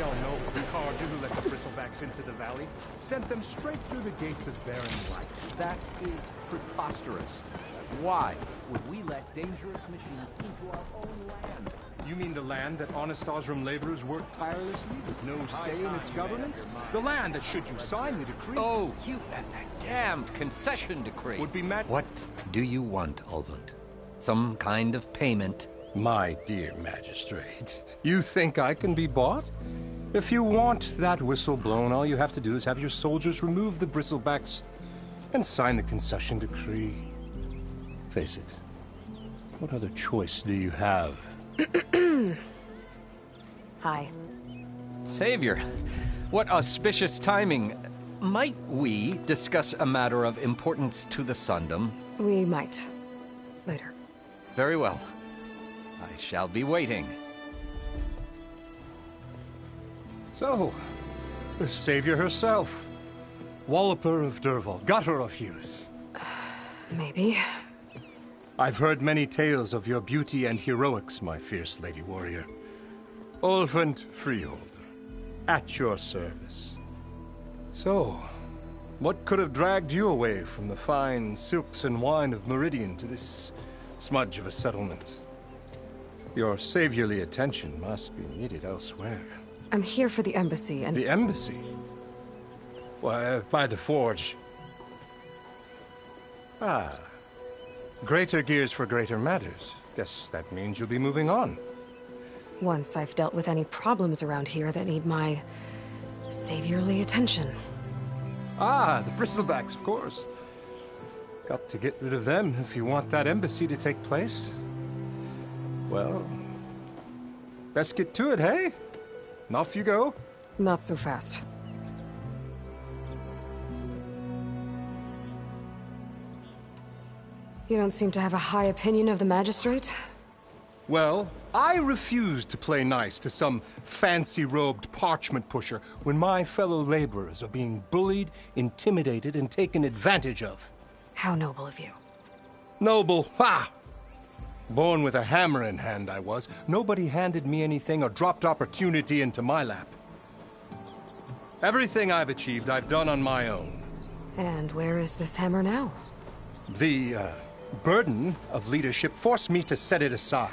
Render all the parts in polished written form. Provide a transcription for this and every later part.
We all know the Carja who let the bristlebacks into the valley sent them straight through the gates of Barren Light. That is preposterous. Why would we let dangerous machines into our own land? You mean the land that honest Osram laborers work tirelessly with no say in its governance? The land that, should you sign the decree... Oh, you and that damned concession decree would be met... What do you want, Ulvund? Some kind of payment? My dear magistrate, you think I can be bought? If you want that whistle blown, all you have to do is have your soldiers remove the bristlebacks and sign the concession decree. Face it, what other choice do you have? Hi. Savior, what auspicious timing. Might we discuss a matter of importance to the Sundom? We might. Later. Very well. I shall be waiting. So, the savior herself. Walloper of Derval, gutter of youth. Maybe. I've heard many tales of your beauty and heroics, my fierce lady warrior. Ulvund Freeholder, at your service. So, what could have dragged you away from the fine silks and wine of Meridian to this smudge of a settlement? Your saviorly attention must be needed elsewhere. I'm here for the embassy and... The embassy? Why, by the forge. Ah. Greater gears for greater matters. Guess that means you'll be moving on. Once I've dealt with any problems around here that need my... saviorly attention. Ah, the bristlebacks, of course. Got to get rid of them if you want that embassy to take place. Well, best get to it, hey? And off you go. Not so fast. You don't seem to have a high opinion of the magistrate? Well, I refuse to play nice to some fancy-robed parchment pusher when my fellow laborers are being bullied, intimidated, and taken advantage of. How noble of you. Noble, ha! Born with a hammer in hand, I was. Nobody handed me anything or dropped opportunity into my lap. Everything I've achieved, I've done on my own. And where is this hammer now? The, burden of leadership forced me to set it aside.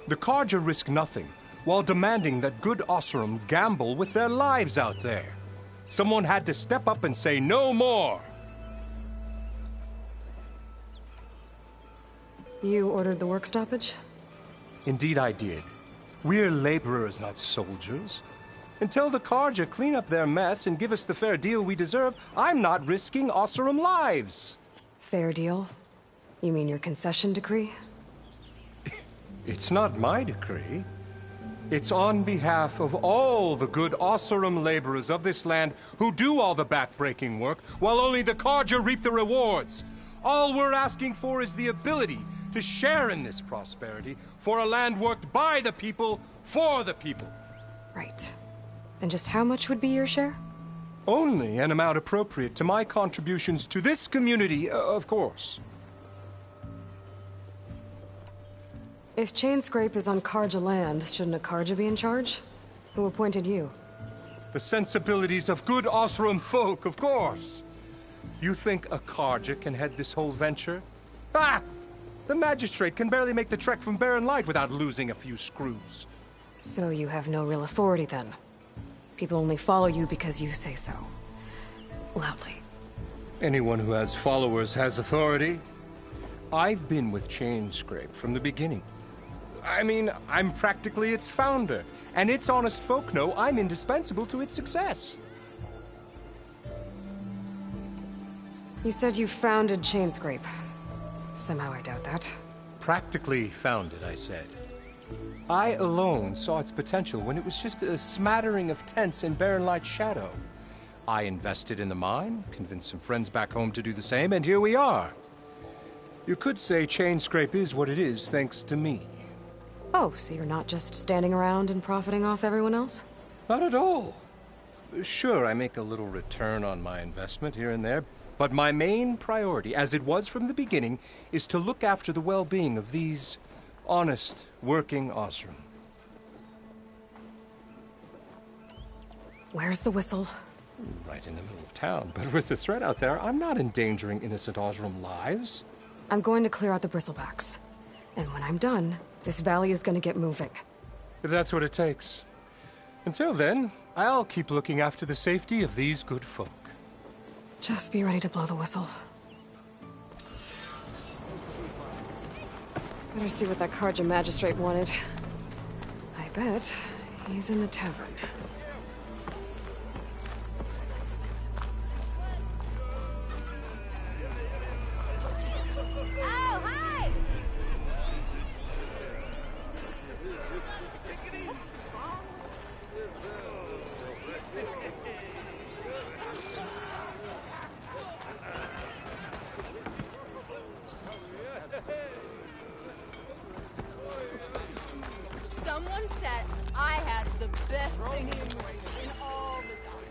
The Carja risk nothing, while demanding that good Osram gamble with their lives out there. Someone had to step up and say no more. You ordered the work stoppage? Indeed I did. We're laborers, not soldiers. Until the Carja clean up their mess and give us the fair deal we deserve, I'm not risking Osram lives. Fair deal? You mean your concession decree? It's not my decree. It's on behalf of all the good Osram laborers of this land who do all the backbreaking work, while only the Carja reap the rewards. All we're asking for is the ability to share in this prosperity for a land worked by the people, for the people. Right. Then just how much would be your share? Only an amount appropriate to my contributions to this community, of course. If Chainscrape is on Carja land, shouldn't a Carja be in charge? Who appointed you? The sensibilities of good Osram folk, of course. You think a Carja can head this whole venture? Ah! The magistrate can barely make the trek from Barren Light without losing a few screws. So you have no real authority then? People only follow you because you say so. Loudly. Anyone who has followers has authority. I've been with Chainscrape from the beginning. I mean, I'm practically its founder, and its honest folk know I'm indispensable to its success. You said you founded Chainscrape. Somehow I doubt that. Practically founded, I said. I alone saw its potential when it was just a smattering of tents in Barren Light's shadow. I invested in the mine, convinced some friends back home to do the same, and here we are. You could say Chainscrape is what it is thanks to me. Oh, so you're not just standing around and profiting off everyone else? Not at all. Sure, I make a little return on my investment here and there, but my main priority, as it was from the beginning, is to look after the well-being of these honest, working Osram. Where's the whistle? Right in the middle of town. But with the threat out there, I'm not endangering innocent Osram lives. I'm going to clear out the bristlebacks. And when I'm done, this valley is going to get moving. If that's what it takes. Until then, I'll keep looking after the safety of these good folk. Just be ready to blow the whistle. Better see what that Carja magistrate wanted. I bet he's in the tavern. Oh, hi! Someone said I had the best thing in all the time.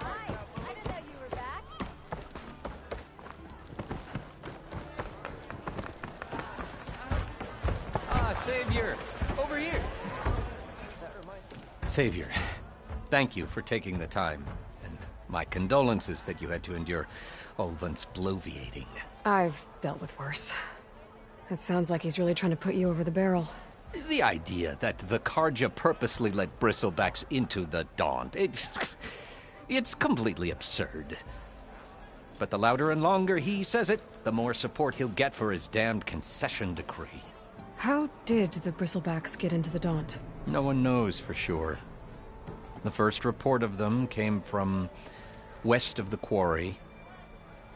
Hi, I didn't know you were back. Ah, Savior! Over here! Savior, thank you for taking the time, and my condolences that you had to endure Ulvund's bloviating. I've dealt with worse. It sounds like he's really trying to put you over the barrel. The idea that the Carja purposely let bristlebacks into the Daunt, it's completely absurd. But the louder and longer he says it, the more support he'll get for his damned concession decree. How did the bristlebacks get into the Daunt? No one knows for sure. The first report of them came from west of the quarry.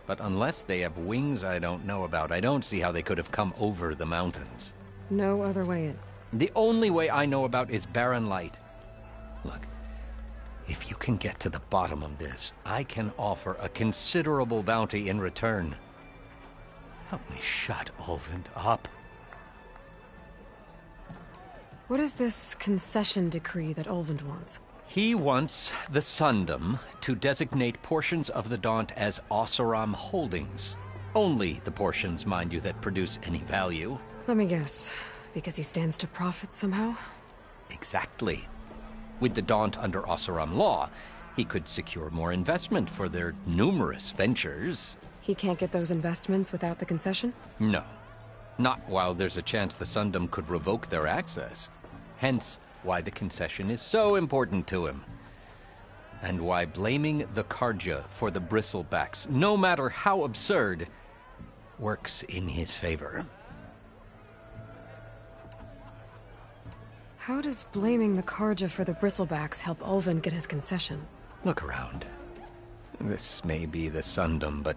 But unless they have wings I don't know about, I don't see how they could have come over the mountains. No other way in. The only way I know about is Barren Light. Look, if you can get to the bottom of this, I can offer a considerable bounty in return. Help me shut Ulvund up. What is this concession decree that Ulvund wants? He wants the Sundom to designate portions of the Daunt as Oseram holdings. Only the portions, mind you, that produce any value. Let me guess. Because he stands to profit somehow? Exactly. With the Daunt under Oseram law, he could secure more investment for their numerous ventures. He can't get those investments without the concession? No. Not while there's a chance the Sundom could revoke their access. Hence, why the concession is so important to him. And why blaming the Carja for the bristlebacks, no matter how absurd, works in his favor. How does blaming the Carja for the bristlebacks help Ulvund get his concession? Look around. This may be the Sundom, but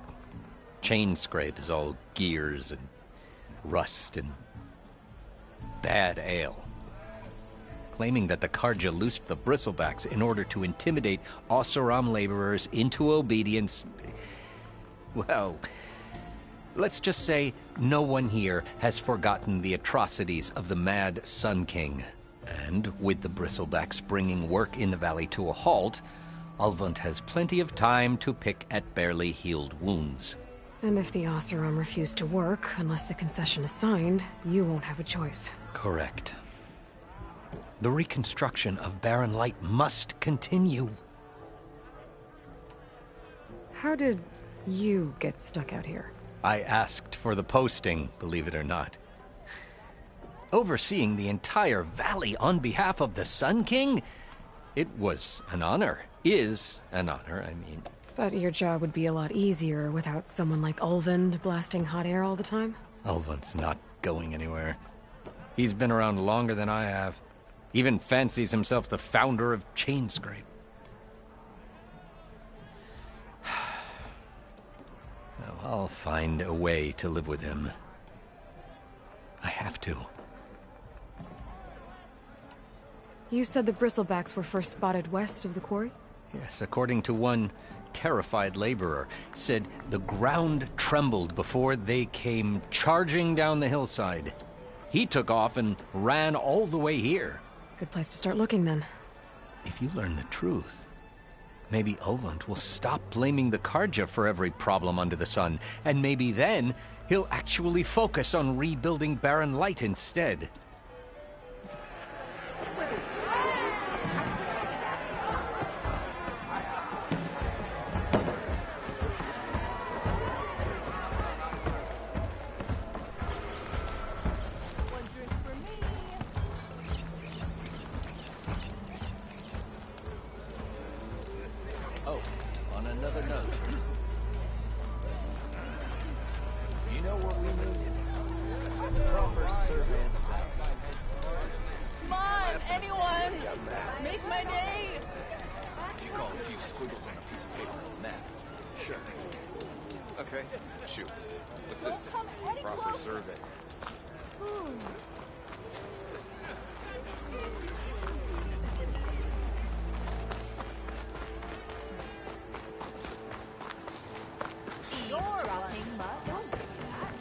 Chainscrape is all gears and rust and bad ale. Claiming that the Carja loosed the bristlebacks in order to intimidate Oseram laborers into obedience. Well, let's just say no one here has forgotten the atrocities of the Mad Sun King. And with the bristlebacks bringing work in the valley to a halt, Ulvund has plenty of time to pick at barely healed wounds. And if the Oseram refuse to work, unless the concession is signed, you won't have a choice. Correct. The reconstruction of Barren Light must continue. How did you get stuck out here? I asked for the posting, believe it or not. Overseeing the entire valley on behalf of the Sun King? It was an honor. Is an honor, I mean. But your job would be a lot easier without someone like Ulvund blasting hot air all the time? Ulvund's not going anywhere. He's been around longer than I have. Even fancies himself the founder of Chainscrape. Now, I'll find a way to live with him. I have to. You said the bristlebacks were first spotted west of the quarry? Yes, according to one terrified laborer, said the ground trembled before they came charging down the hillside. He took off and ran all the way here. Good place to start looking, then. If you learn the truth, Maybe Ulvund will stop blaming the Karja for every problem under the sun, and maybe then he'll actually focus on rebuilding Barren Light instead. One drink for me. Oh, on another note. You know what we need? Proper survey of the ground. Come on, anyone! Make my day! You call a few squiggles on a piece of paper a map? Sure. Okay, shoot. What's this? Come any Proper closer. survey. Eavesdropping, but don't do that.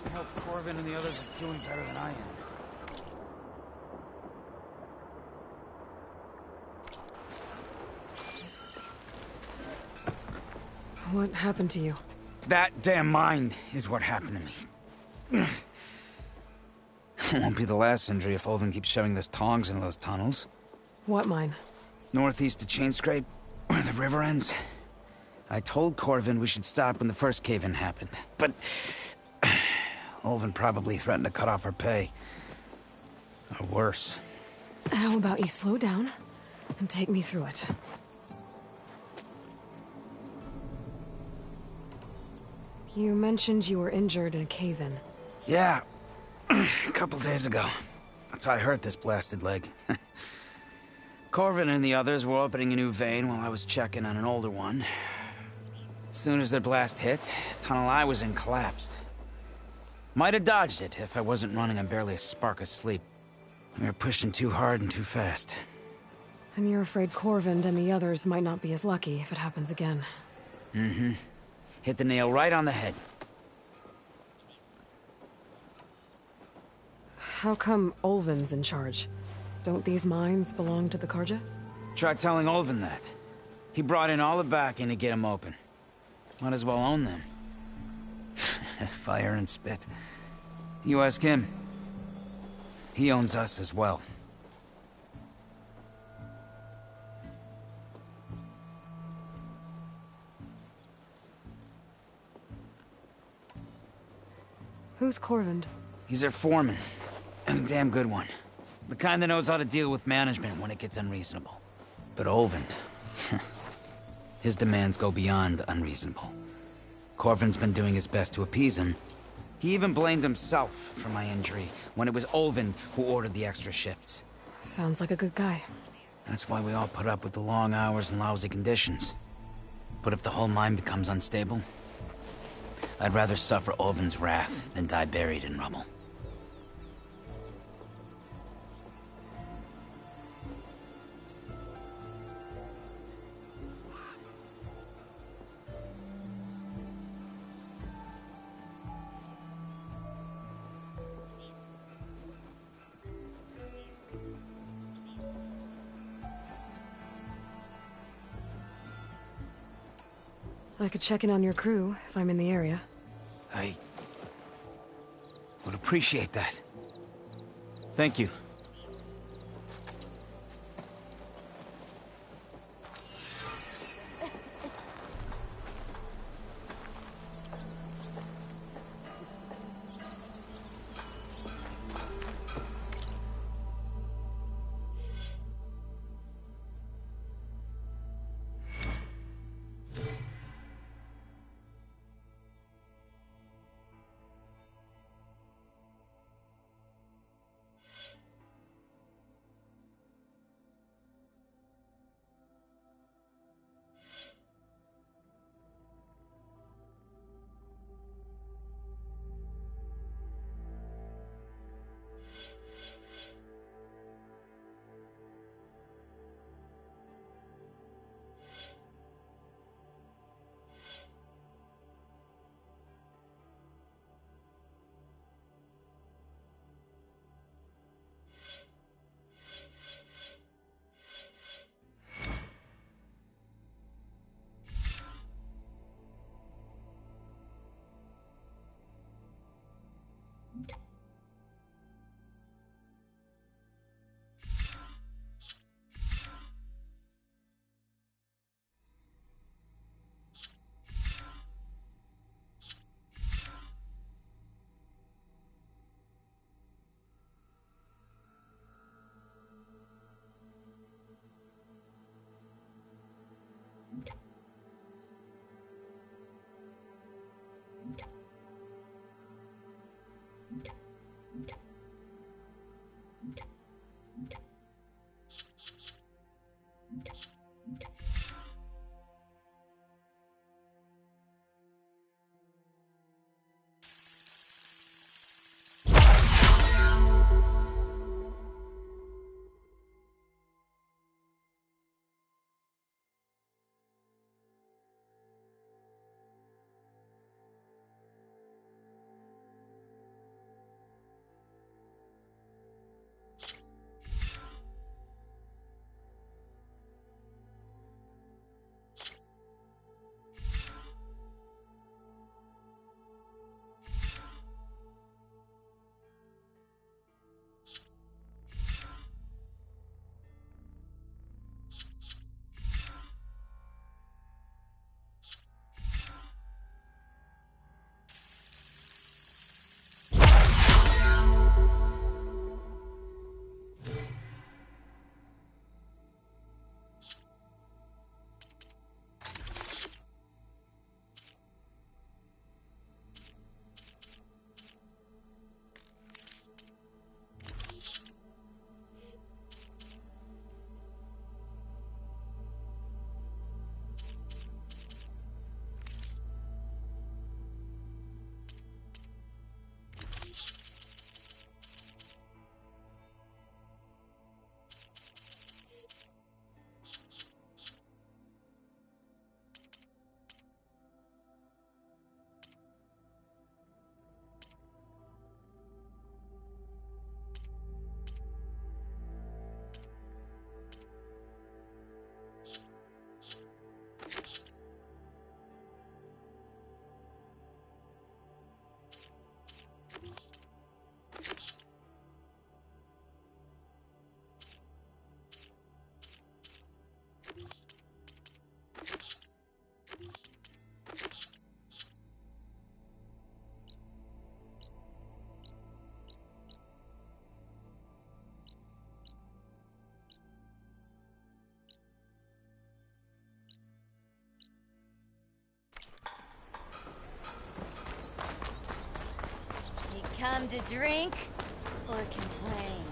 I hope Corvin and the others are doing better than I am. What happened to you? That damn mine is what happened to me. It won't be the last injury if Ulvund keeps shoving those tongs into those tunnels. What mine? Northeast of Chainscrape, where the river ends. I told Corvin we should stop when the first cave-in happened, but Ulvund probably threatened to cut off our pay. Or worse. How about you slow down and take me through it? You mentioned you were injured in a cave-in. Yeah, a couple days ago. That's how I hurt this blasted leg. Corvin and the others were opening a new vein while I was checking on an older one. As soon as their blast hit, the tunnel I was in collapsed. Might have dodged it if I wasn't running on barely a spark of sleep. We were pushing too hard and too fast. And you're afraid Corvind and the others might not be as lucky if it happens again. Mm-hmm. Hit the nail right on the head. How come Ulvund's in charge? Don't these mines belong to the Karja? Try telling Ulvund that. He brought in all the backing to get them open. Might as well own them. Fire and spit. You ask him. He owns us as well. Who's Corvind? He's their foreman. And a damn good one. The kind that knows how to deal with management when it gets unreasonable. But Ulvund... his demands go beyond unreasonable. Corvin's been doing his best to appease him. He even blamed himself for my injury, when it was Ulvund who ordered the extra shifts. Sounds like a good guy. That's why we all put up with the long hours and lousy conditions. But if the whole mine becomes unstable, I'd rather suffer Ulvund's wrath than die buried in rubble. I could check in on your crew if I'm in the area. I would appreciate that. Thank you. Come to drink or complain?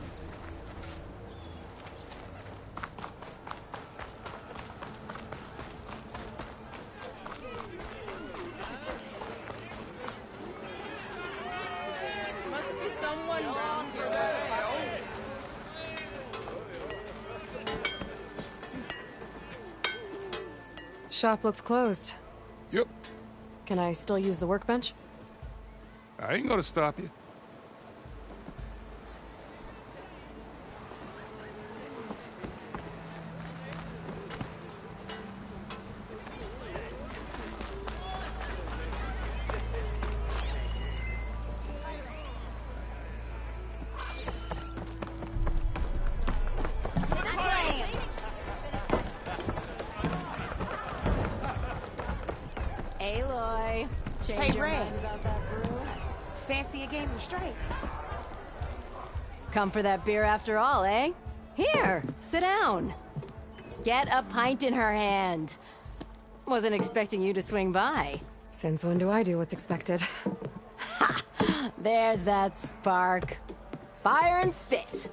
Must be someone wrong here. Shop looks closed. Yep. Can I still use the workbench? I ain't gonna stop you. Aloy, change Hey, your Ray. mind about that brew? Fancy a game of straight. Come for that beer after all, eh? Here, sit down. Get a pint in her hand. Wasn't expecting you to swing by. Since when do I do what's expected? There's that spark. Fire and spit.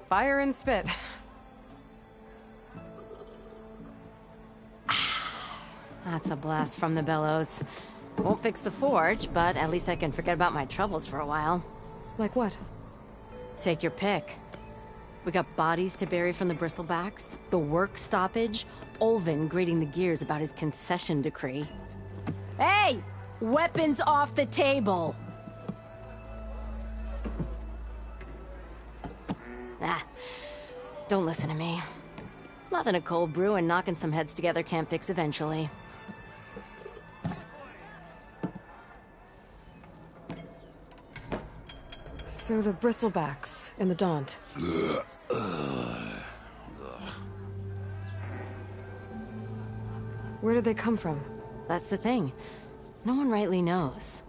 Fire and spit. That's a blast from the bellows. Won't fix the forge, but at least I can forget about my troubles for a while. Like what? Take your pick. We got bodies to bury from the bristlebacks, the work stoppage, Olvin grating the gears about his concession decree. Hey! Weapons off the table! Ah, don't listen to me. Nothing a cold brew and knocking some heads together can't fix eventually. So the bristlebacks in the Daunt. Where did they come from? That's the thing. No one rightly knows.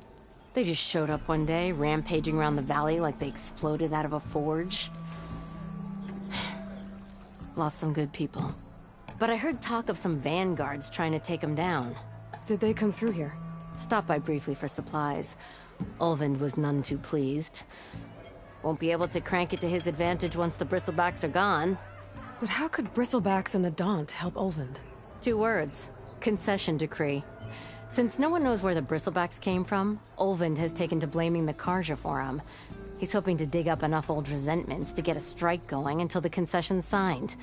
They just showed up one day, rampaging around the valley like they exploded out of a forge. Lost some good people. But I heard talk of some vanguards trying to take them down. Did they come through here? Stopped by briefly for supplies. Ulvund was none too pleased. Won't be able to crank it to his advantage once the bristlebacks are gone. But how could Bristlebacks and the Daunt help Ulvund? 2 words. Concession decree. Since no one knows where the bristlebacks came from, Ulvund has taken to blaming the Karja for him. He's hoping to dig up enough old resentments to get a strike going until the concession's signed.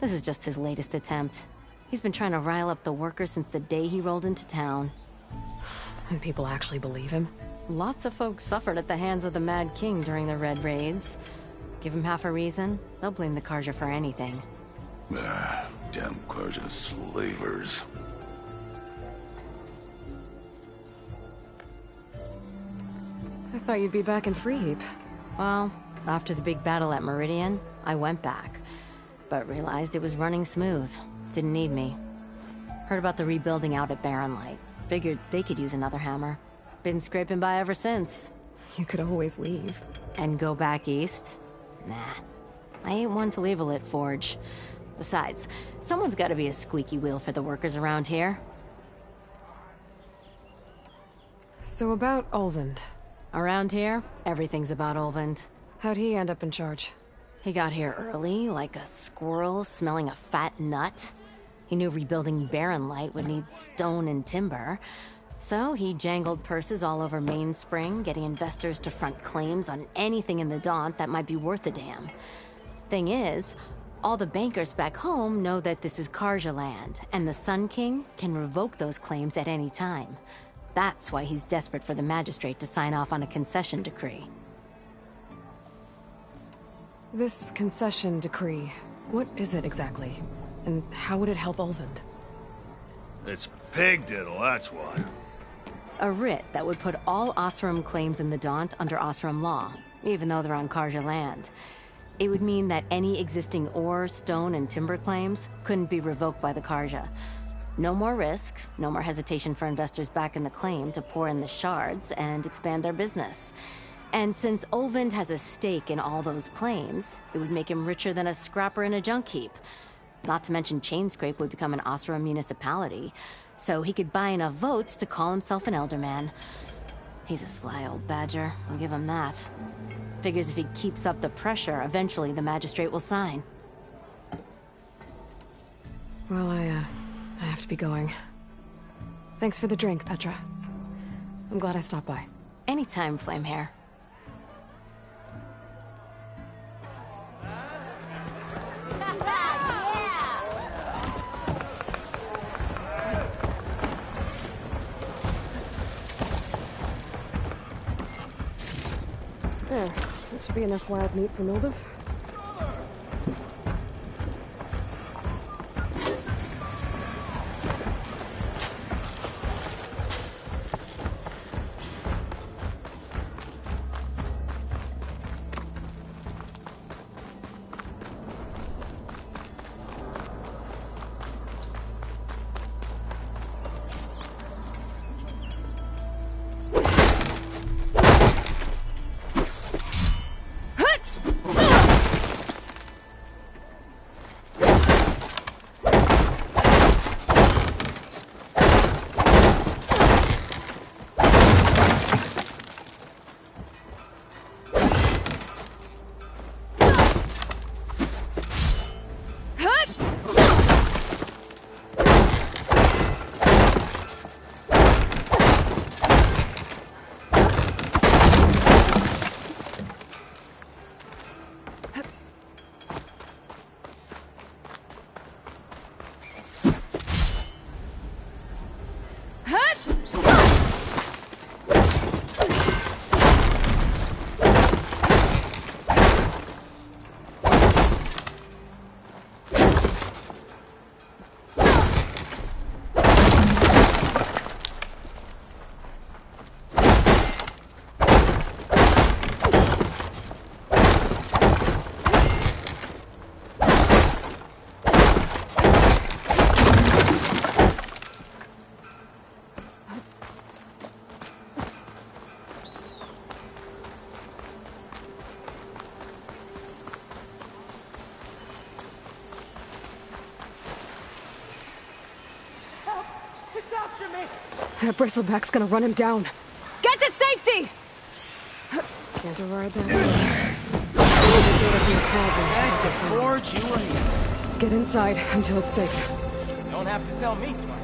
This is just his latest attempt. He's been trying to rile up the workers since the day he rolled into town. And people actually believe him? Lots of folks suffered at the hands of the Mad King during the Red Raids. Give him half a reason, they'll blame the Karja for anything. Damn Karja slavers. I thought you'd be back in Freeheap. Well, after the big battle at Meridian, I went back. But realized it was running smooth. Didn't need me. Heard about the rebuilding out at Barren Light. Figured they could use another hammer. Been scraping by ever since. You could always leave. And go back east? Nah. I ain't one to leave a lit forge. Besides, someone's gotta be a squeaky wheel for the workers around here. So about Ulvund. Around here, everything's about Ulvund. How'd he end up in charge? He got here early, like a squirrel smelling a fat nut. He knew rebuilding Barren Light would need stone and timber. So he jangled purses all over Mainspring, getting investors to front claims on anything in the Daunt that might be worth a damn. Thing is, all the bankers back home know that this is Karja land, and the Sun King can revoke those claims at any time. That's why he's desperate for the magistrate to sign off on a concession decree. This concession decree, what is it exactly? And how would it help Ulvund? It's pig diddle, that's what. A writ that would put all Osram claims in the Daunt under Osram law, even though they're on Karja land. It would mean that any existing ore, stone, and timber claims couldn't be revoked by the Karja. No more risk, no more hesitation for investors back in the claim to pour in the shards and expand their business. And since Ulvund has a stake in all those claims, it would make him richer than a scrapper in a junk heap. Not to mention Chainscrape would become an Osram municipality, so he could buy enough votes to call himself an Elderman. He's a sly old badger, I'll give him that. Figures if he keeps up the pressure, eventually the magistrate will sign. Well, I have to be going. Thanks for the drink, Petra. I'm glad I stopped by. Anytime, Flamehair. There. That should be enough wild meat for Milda. That bristleback's gonna run him down. Get to safety! Can't override that. Forge, you were here. Get inside until it's safe. Don't have to tell me twice.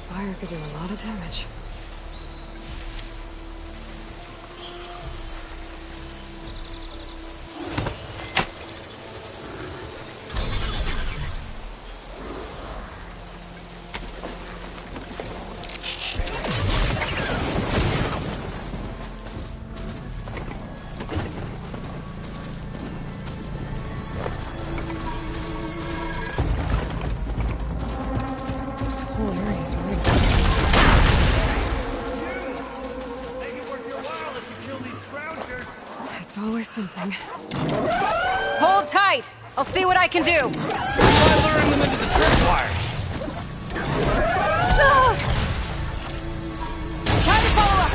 Fire could do a lot of damage. This whole area is rigged. It's always something. Hold tight! I'll see what I can do! Try luring them into the tripwire. Time to follow up!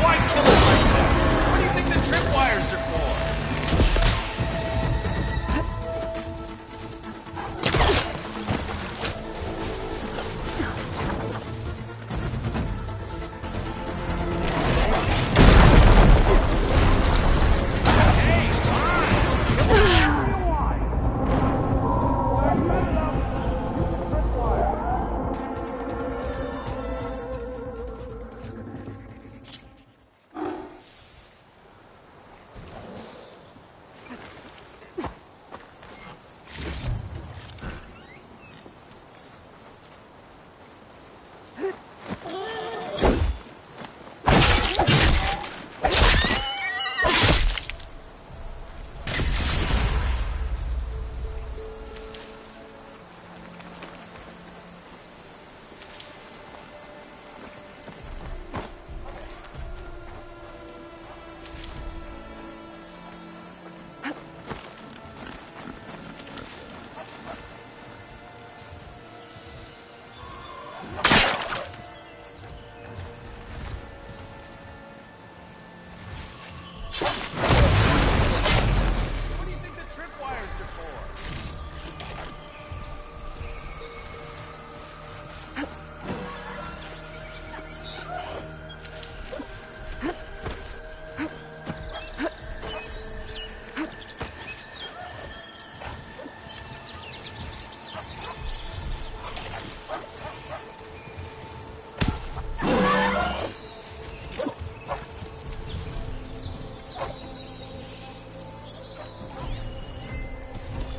Why kill them like that? What do you think the tripwires are for? What do you think the tripwires are for?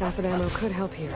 Acid ammo could help here.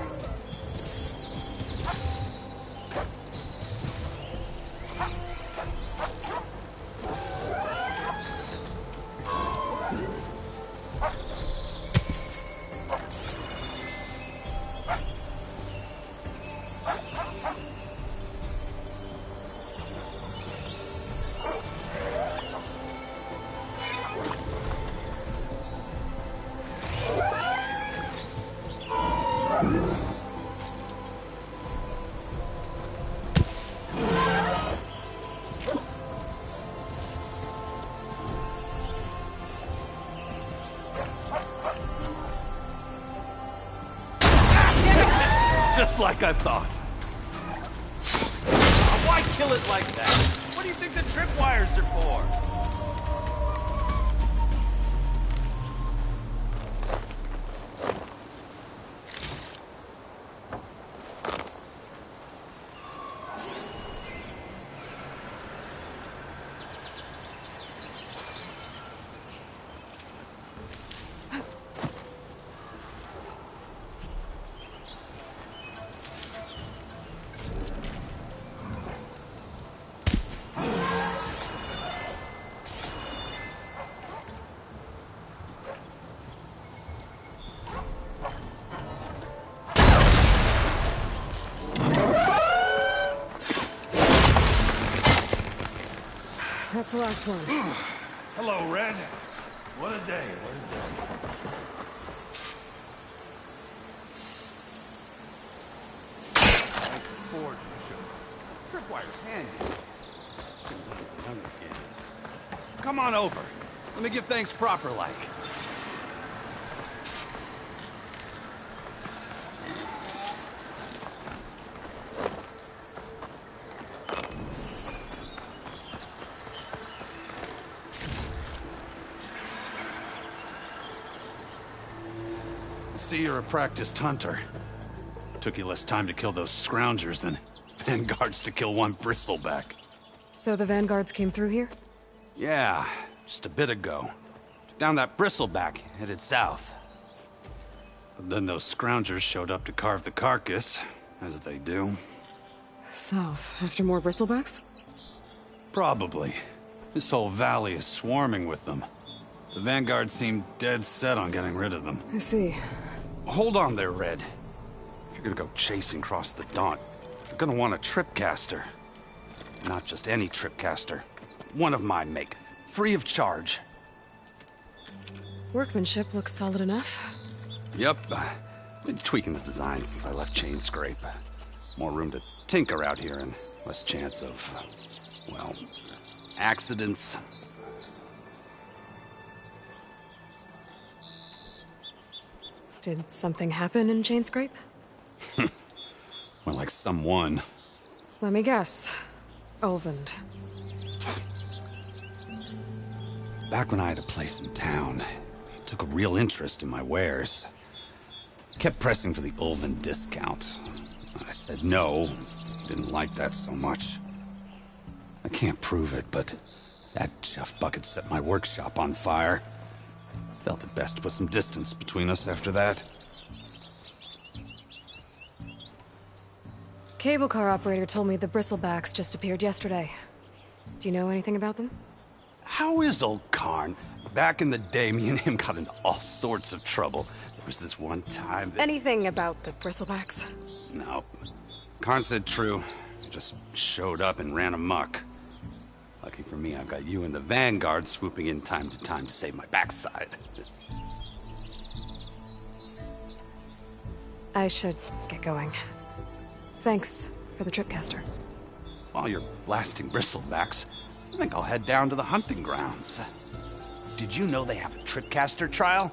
Just like I thought. Why kill it like that? What do you think the tripwires are for? That's the last one. Hello, Red. What a day, what a day. Tripwire's handy. Come on over. Let me give things proper like. I see you're a practiced hunter. Took you less time to kill those scroungers than Vanguards to kill one bristleback. So the Vanguards came through here? Yeah, just a bit ago. Down that bristleback, headed south. But then those scroungers showed up to carve the carcass, as they do. South, after more bristlebacks? Probably. This whole valley is swarming with them. The Vanguard seemed dead set on getting rid of them. I see. Hold on there, Red. If you're gonna go chasing across the Daunt, you're gonna want a tripcaster. Not just any tripcaster. One of my make. Free of charge. Workmanship looks solid enough. Yep. Been tweaking the design since I left Chainscrape. More room to tinker out here and less chance of, well, accidents. Did something happen in Chainscrape? Well, like someone. Let me guess. Ulvund. Back when I had a place in town, he took a real interest in my wares. Kept pressing for the Ulvund discount. I said no. He didn't like that so much. I can't prove it, but that Jeff bucket set my workshop on fire. Felt it best to put some distance between us after that. Cable car operator told me the bristlebacks just appeared yesterday. Do you know anything about them? How is old Karn? Back in the day, me and him got into all sorts of trouble. There was this one time that... Anything about the bristlebacks? No. Karn said true. Just showed up and ran amok. Lucky for me, I've got you and the Vanguard swooping in time to save my backside. I should get going. Thanks for the tripcaster. While you're blasting bristlebacks, I think I'll head down to the hunting grounds. Did you know they have a tripcaster trial?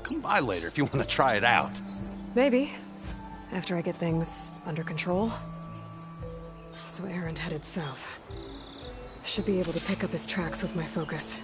Come by later if you want to try it out. Maybe. After I get things under control. So Erend headed south. Should be able to pick up his tracks with my focus.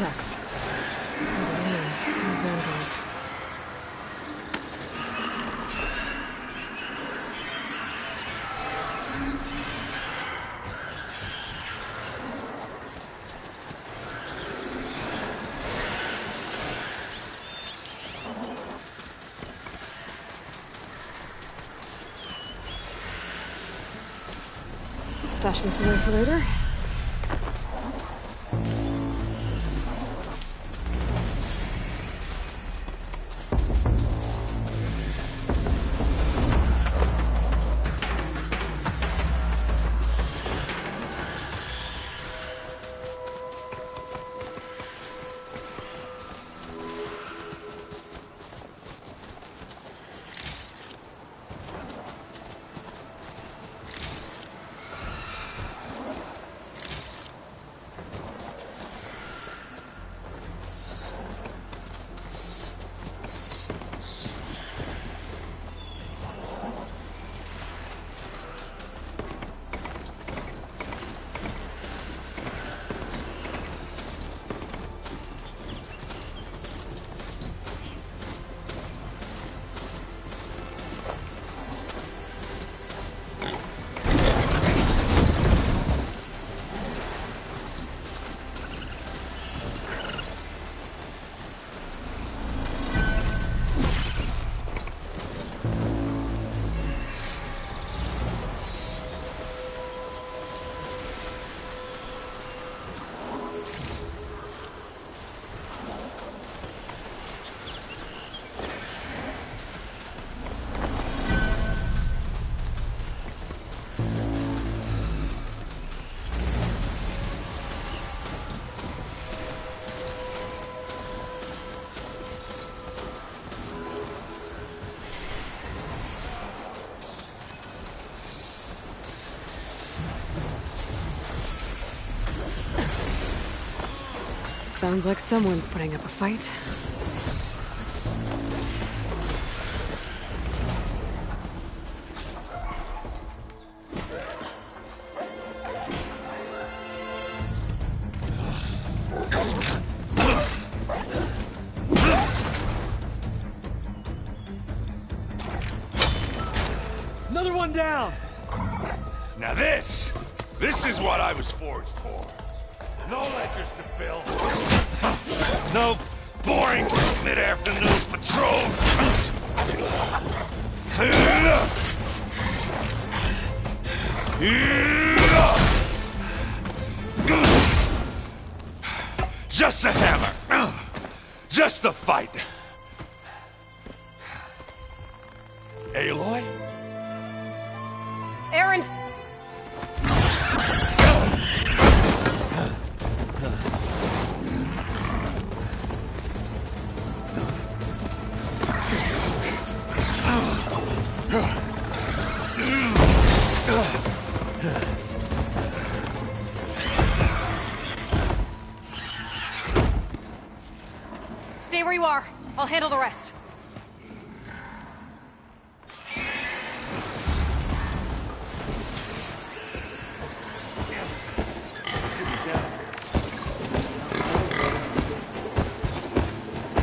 tracks. What it is, Vanguards. Stash this away for later. Sounds like someone's putting up a fight. Another one down! Now this is what I was forged for. No ledgers to fill. No boring mid-afternoon patrols. Just a hammer. Just the fight. Aloy? Erend! Stay where you are. I'll handle the rest.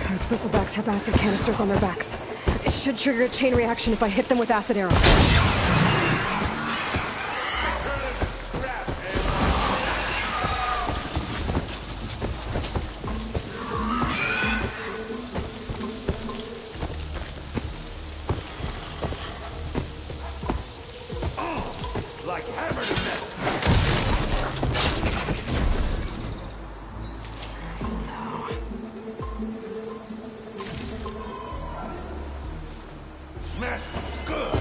Those bristlebacks have acid canisters on their backs. It should trigger a chain reaction if I hit them with acid arrows. Like hammer to metal. Smash. Good.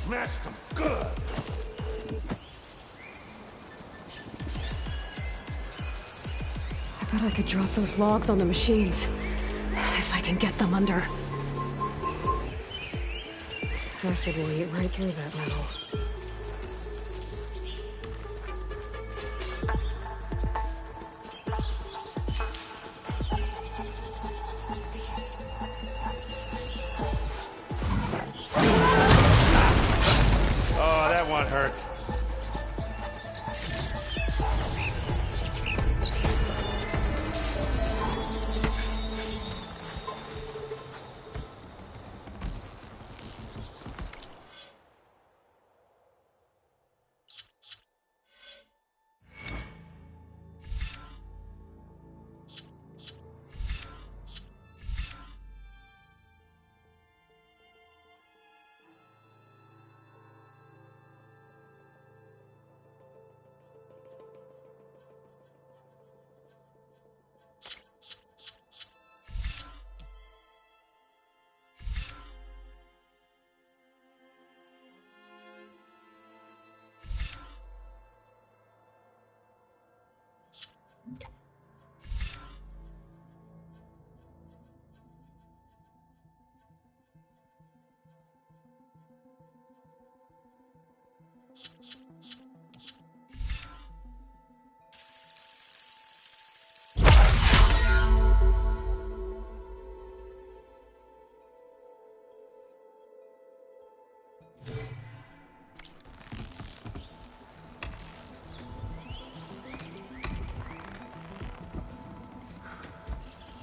Smashed them good. I bet I could drop those logs on the machines. If I can get them under. Acid will eat right through that metal. Oh, that one hurt.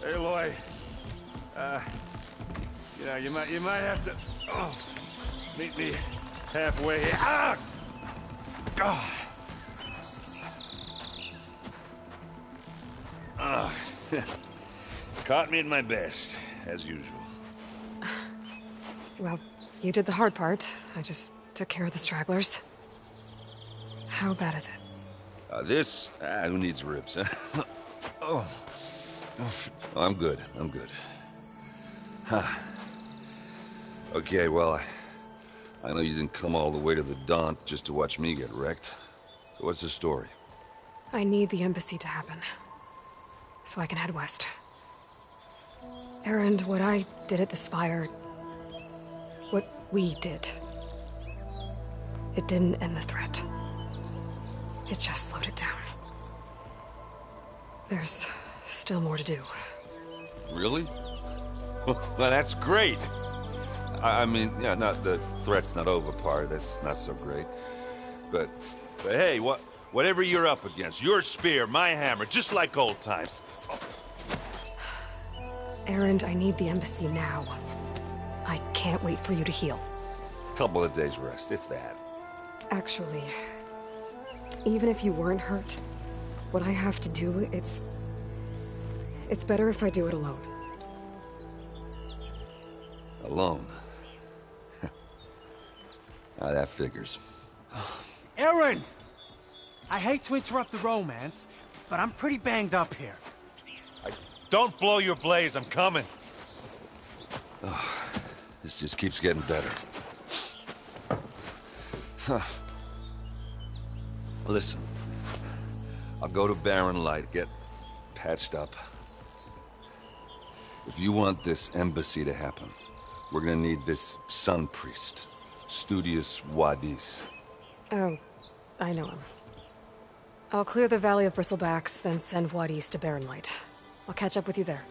Hey, Aloy. You might have to meet me halfway here. Ah! God. Caught me at my best, as usual. Well, you did the hard part. I just took care of the stragglers. How bad is it? Who needs ribs, huh? Oh, I'm good. I'm good. Huh. Okay, well, I know you didn't come all the way to the Daunt just to watch me get wrecked. So what's the story? I need the embassy to happen, so I can head west. Erend, what I did at the Spire, what we did, it didn't end the threat. It just slowed it down. There's still more to do. Really? Well, that's great. I mean, yeah, not the threat's not over part. That's not so great. But hey, whatever you're up against, your spear, my hammer, just like old times. Oh. Erend, I need the embassy now. I can't wait for you to heal. Couple of days rest, if that. Actually, even if you weren't hurt, what I have to do, it's better if I do it alone. Alone? That figures. Erend! I hate to interrupt the romance, but I'm pretty banged up here. Don't blow your blaze, I'm coming. Oh, this just keeps getting better. Huh. Listen, I'll go to Barren Light, get patched up. If you want this embassy to happen, we're gonna need this Sun Priest, Studius Wadis. Oh, I know him. I'll clear the Valley of Bristlebacks, then send Wadis to Barren Light. I'll catch up with you there.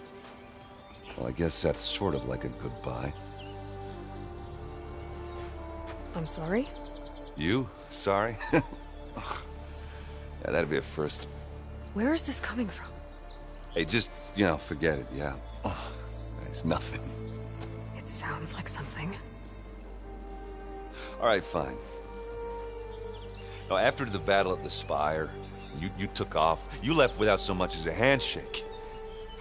Well, I guess that's sort of like a goodbye. I'm sorry? You? Sorry? Yeah, that'd be a first. Where is this coming from? Hey, just, forget it, yeah. Oh, it's nothing. It sounds like something. All right, fine. Now, after the battle at the Spire, you took off. You left without so much as a handshake.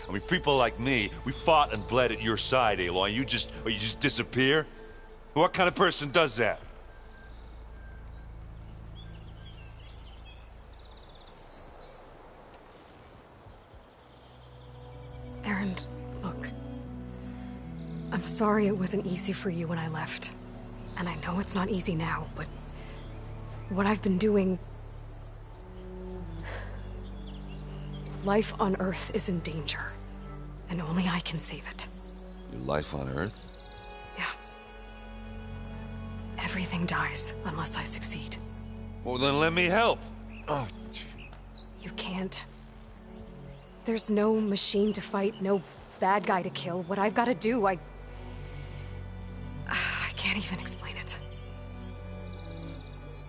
I mean, people like me, we fought and bled at your side, Aloy. You just disappear? What kind of person does that? Erend, look. I'm sorry it wasn't easy for you when I left. And I know it's not easy now, but what I've been doing... Life on Earth is in danger, and only I can save it. Your life on Earth? Yeah. Everything dies unless I succeed. Well, then let me help. Oh, You can't. There's no machine to fight, no bad guy to kill. What I've got to do, I can't even explain it.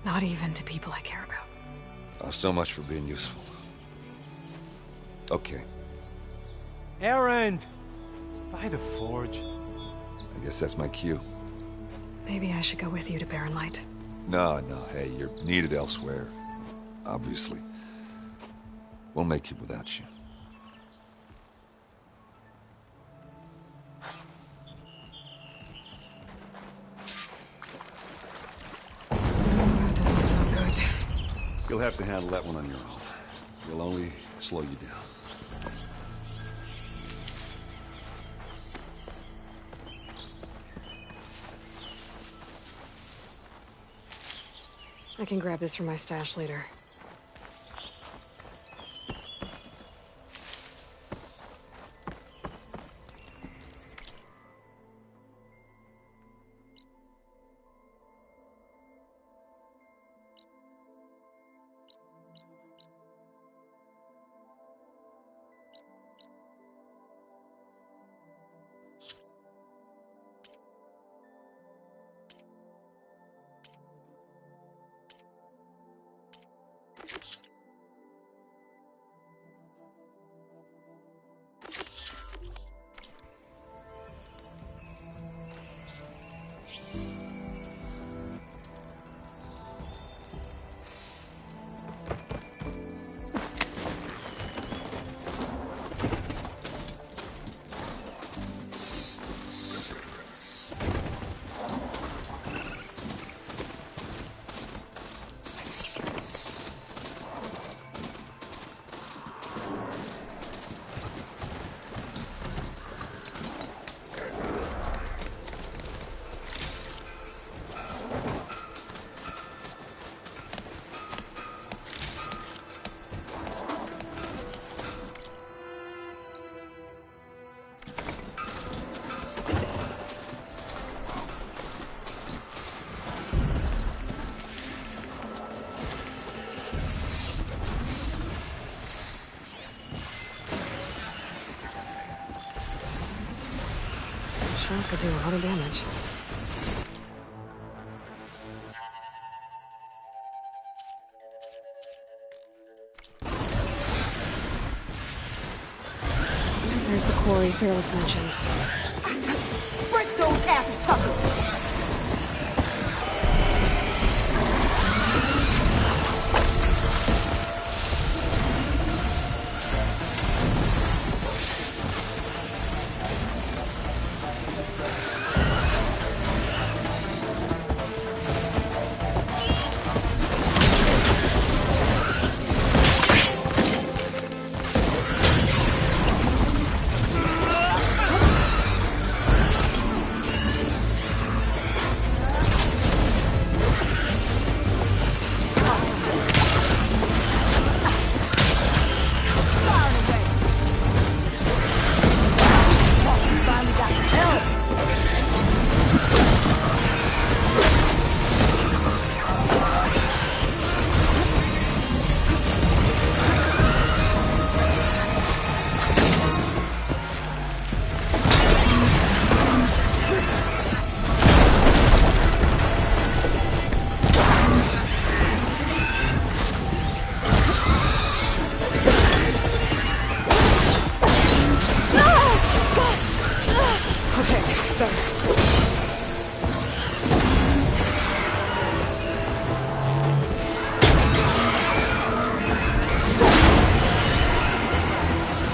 Not even to people I care about. oh, so much for being useful. Okay, Erend! By the forge. I guess that's my cue. Maybe I should go with you to Barren Light. No, hey, you're needed elsewhere. Obviously. We'll make it without you. That doesn't sound good. You'll have to handle that one on your own. We'll only slow you down. I can grab this from my stash later. Sure could do a lot of damage. There's the quarry Fearless mentioned. Break those asses, Tucker!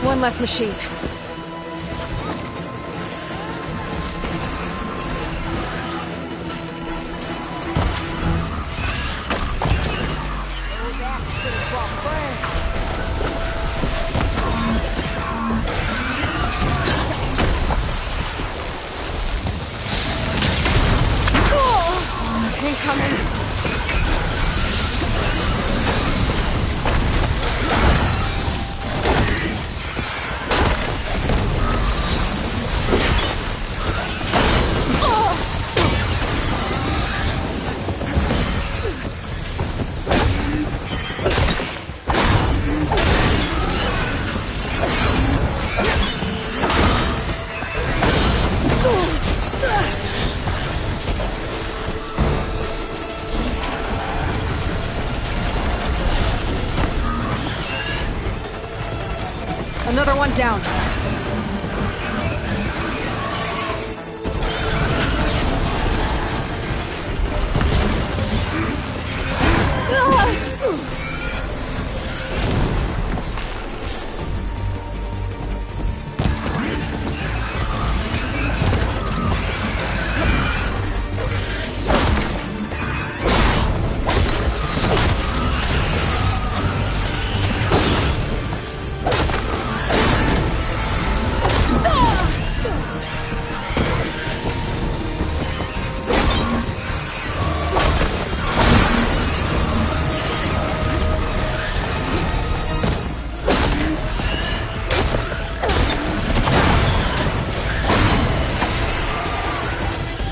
One less machine. Oh! down.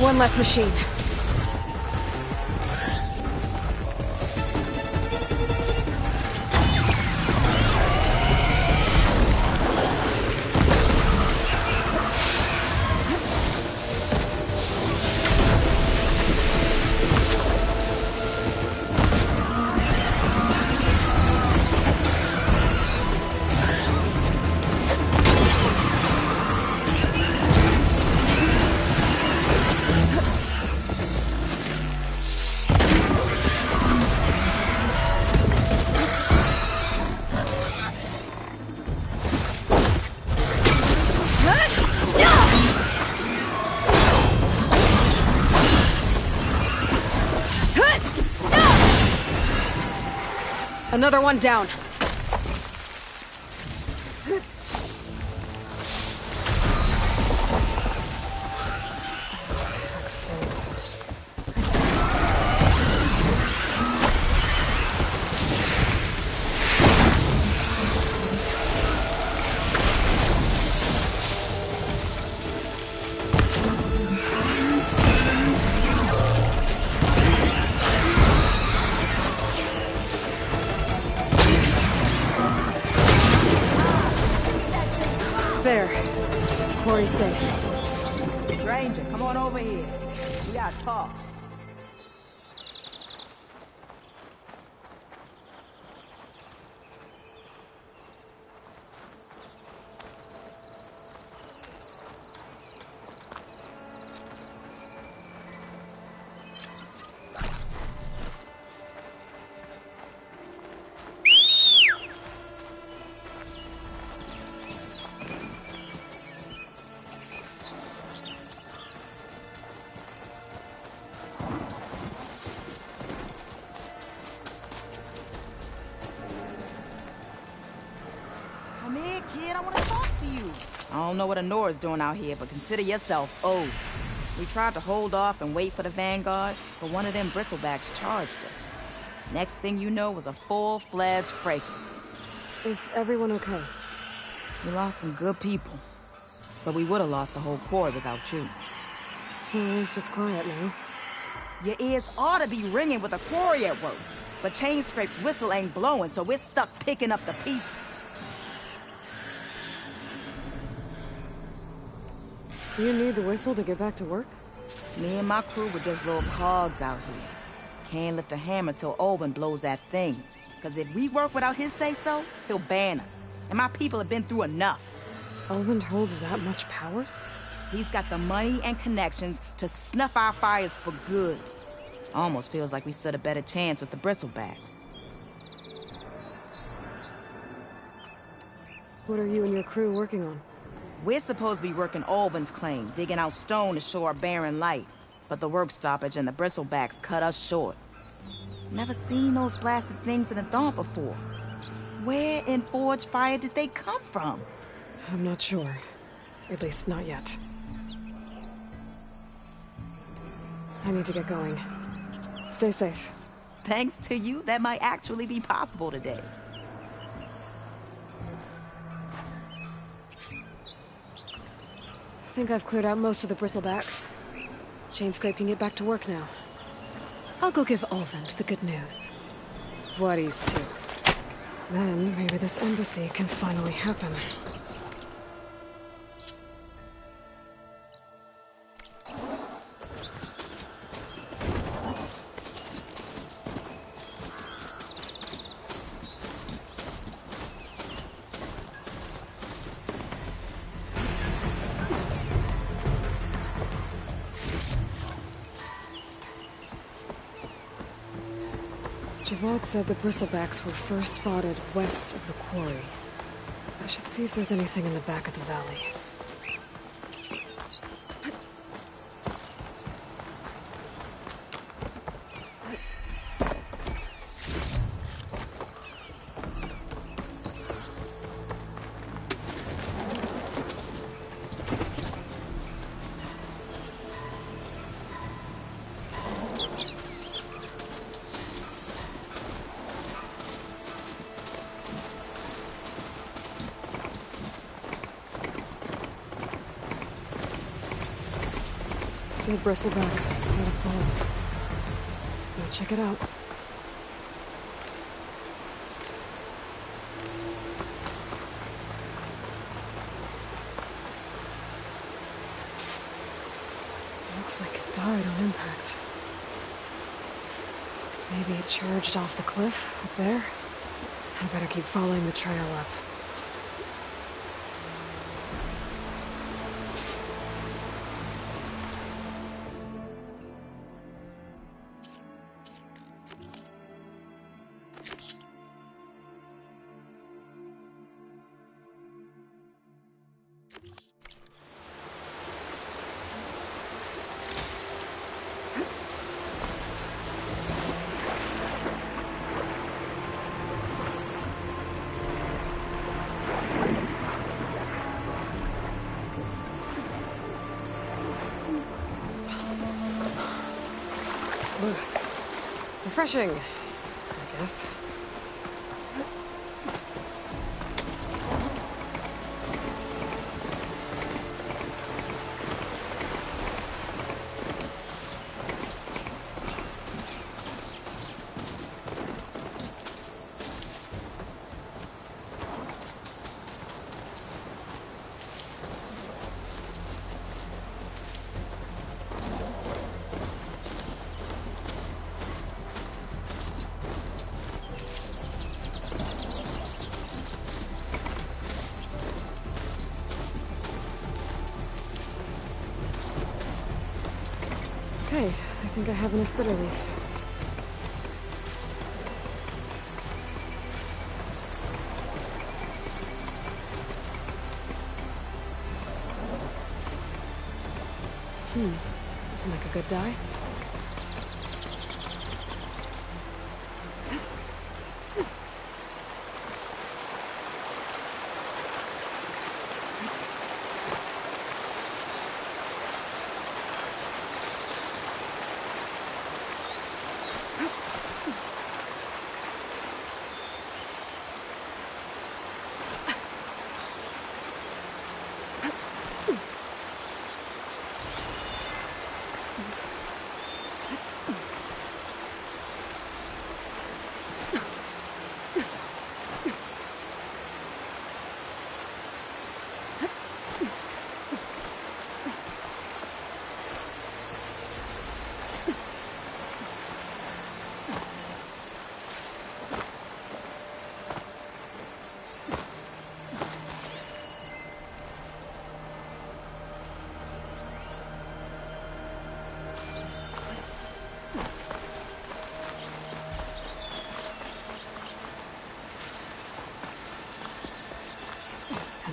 One less machine. Another one down. There. Quarry's safe. Stranger, come on over here. We gotta talk. Kid, I want to talk to you. I don't know what Honora's doing out here, but consider yourself owed. We tried to hold off and wait for the Vanguard, but one of them bristlebacks charged us. Next thing you know was a full-fledged fracas. Is everyone okay? We lost some good people, but we would have lost the whole quarry without you. Well, at least it's quiet now. Your ears ought to be ringing with a quarry at work, but Chainscrape's whistle ain't blowing, so we're stuck picking up the pieces. You need the whistle to get back to work? Me and my crew were just little cogs out here. Can't lift a hammer till Olvin blows that thing. Because if we work without his say-so, he'll ban us. And my people have been through enough. Olvin holds that much power? He's got the money and connections to snuff our fires for good. Almost feels like we stood a better chance with the bristlebacks. What are you and your crew working on? We're supposed to be working Olvin's claim, digging out stone to show our barren light. But the work stoppage and the bristlebacks cut us short. Never seen those blasted things in a Dawn before. Where in Forge Fire did they come from? I'm not sure. At least not yet. I need to get going. Stay safe. Thanks to you, that might actually be possible today. I think I've cleared out most of the bristlebacks. Chainscrape can get back to work now. I'll go give Olvin the good news. Voorhees, too. Then maybe this embassy can finally happen. Javad said the bristlebacks were first spotted west of the quarry. I should see if there's anything in the back of the valley. To the bristleback, Waterfalls. Go check it out. Looks like it died on impact. Maybe it charged off the cliff up there. I better keep following the trail up. Refreshing, I guess. Okay, I think I have enough bitter leaf. Doesn't make a good dye.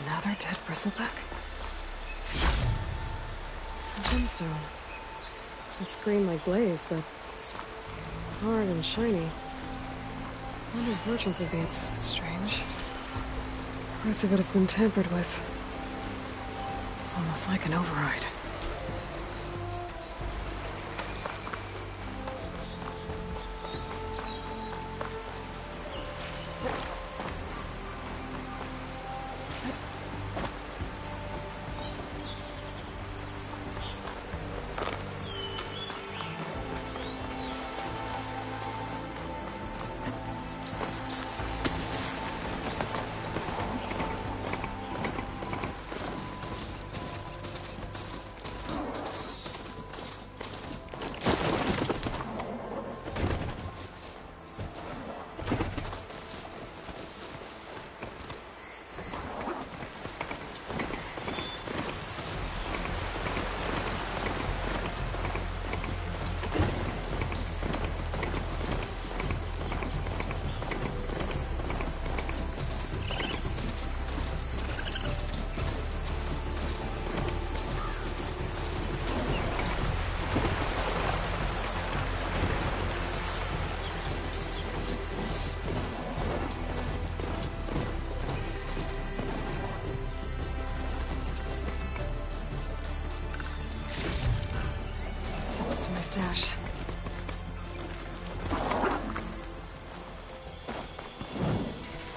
Another dead bristleback? A gemstone. It's green like glaze, but it's hard and shiny. I wonder if merchants would be. It's strange. Parts of it have been tampered with. Almost like an override. Gets to my stash.